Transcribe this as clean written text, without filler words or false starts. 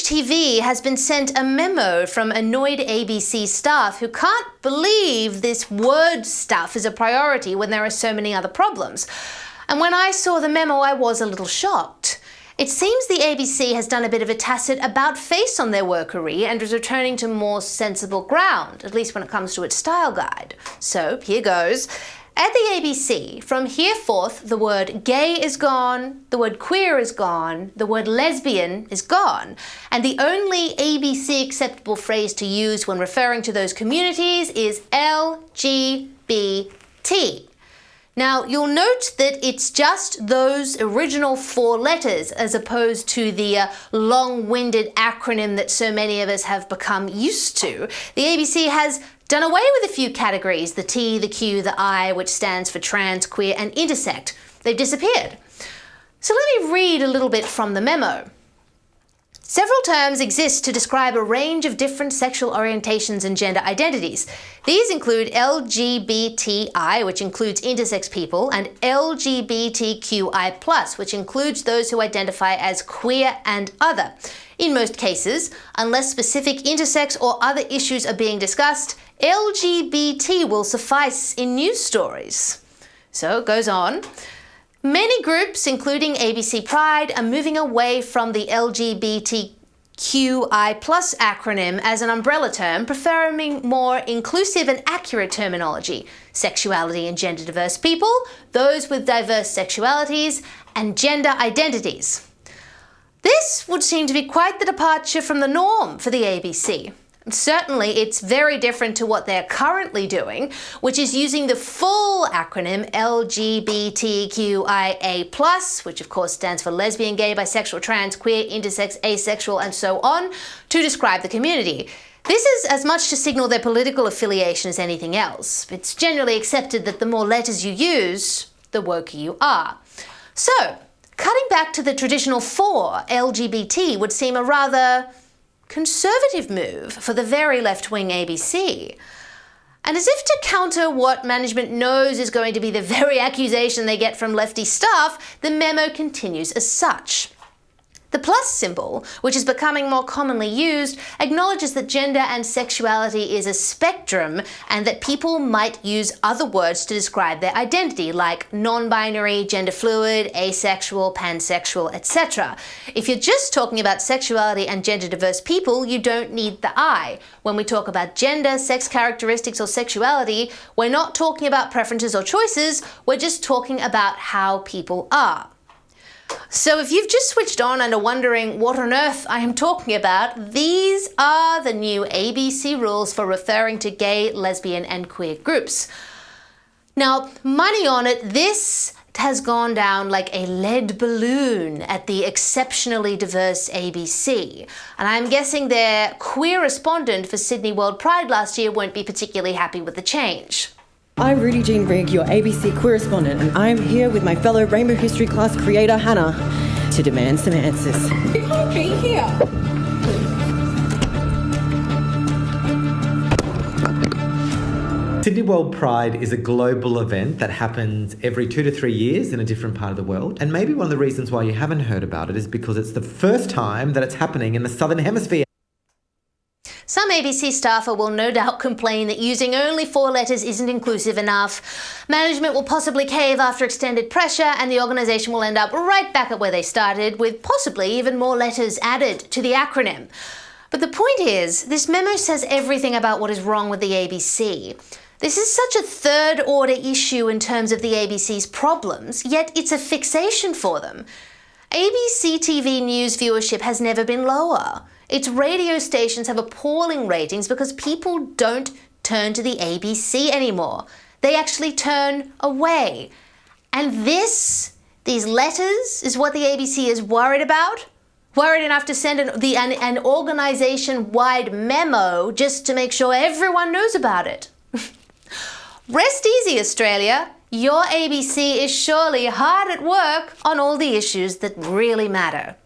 TV has been sent a memo from annoyed ABC staff who can't believe this word stuff is a priority when there are so many other problems. And when I saw the memo, I was a little shocked. It seems the ABC has done a bit of a tacit about-face on their workery and is returning to more sensible ground, at least when it comes to its style guide. So, here goes. At the ABC, from here forth, the word gay is gone, the word queer is gone, the word lesbian is gone, and the only ABC acceptable phrase to use when referring to those communities is LGBT. Now, you'll note that it's just those original 4 letters as opposed to the long-winded acronym that so many of us have become used to. The ABC has done away with a few categories, the T, the Q, the I, which stands for trans, queer, and intersect. They've disappeared. So let me read a little bit from the memo. Several terms exist to describe a range of different sexual orientations and gender identities. These include LGBTI, which includes intersex people, and LGBTQI+, which includes those who identify as queer and other. In most cases, unless specific intersex or other issues are being discussed, LGBT will suffice in news stories. So it goes on. Many groups, including ABC Pride, are moving away from the LGBTQI+ acronym as an umbrella term, preferring more inclusive and accurate terminology: sexuality and gender diverse people, those with diverse sexualities, and gender identities. This would seem to be quite the departure from the norm for the ABC. Certainly, it's very different to what they're currently doing, which is using the full acronym LGBTQIA+, which of course stands for lesbian, gay, bisexual, trans, queer, intersex, asexual, and so on, to describe the community. This is as much to signal their political affiliation as anything else. It's generally accepted that the more letters you use, the woker you are. So, cutting back to the traditional 4, LGBT would seem a rather conservative move for the very left-wing ABC. And as if to counter what management knows is going to be the very accusation they get from lefty staff, the memo continues as such. The plus symbol, which is becoming more commonly used, acknowledges that gender and sexuality is a spectrum and that people might use other words to describe their identity, like non-binary, gender fluid, asexual, pansexual, etc. If you're just talking about sexuality and gender diverse people, you don't need the I. When we talk about gender, sex characteristics, or sexuality, we're not talking about preferences or choices, we're just talking about how people are. So if you've just switched on and are wondering what on earth I am talking about, these are the new ABC rules for referring to gay, lesbian, and queer groups. Now, money on it, this has gone down like a lead balloon at the exceptionally diverse ABC. And I'm guessing their queer respondent for Sydney World Pride last year won't be particularly happy with the change. I'm Rudy Jean Brigg, your ABC correspondent, and I'm here with my fellow Rainbow History class creator, Hannah, to demand some answers. You can't be here. Sydney World Pride is a global event that happens every 2 to 3 years in a different part of the world. And maybe one of the reasons why you haven't heard about it is because it's the first time that it's happening in the Southern Hemisphere. Some ABC staffer will no doubt complain that using only 4 letters isn't inclusive enough. Management will possibly cave after extended pressure, and the organisation will end up right back at where they started, with possibly even more letters added to the acronym. But the point is, this memo says everything about what is wrong with the ABC. This is such a third-order issue in terms of the ABC's problems, yet it's a fixation for them. ABC TV news viewership has never been lower. Its radio stations have appalling ratings because people don't turn to the ABC anymore. They actually turn away. And these letters is what the ABC is worried about? Worried enough to send an organisation-wide memo just to make sure everyone knows about it. Rest easy, Australia. Your ABC is surely hard at work on all the issues that really matter.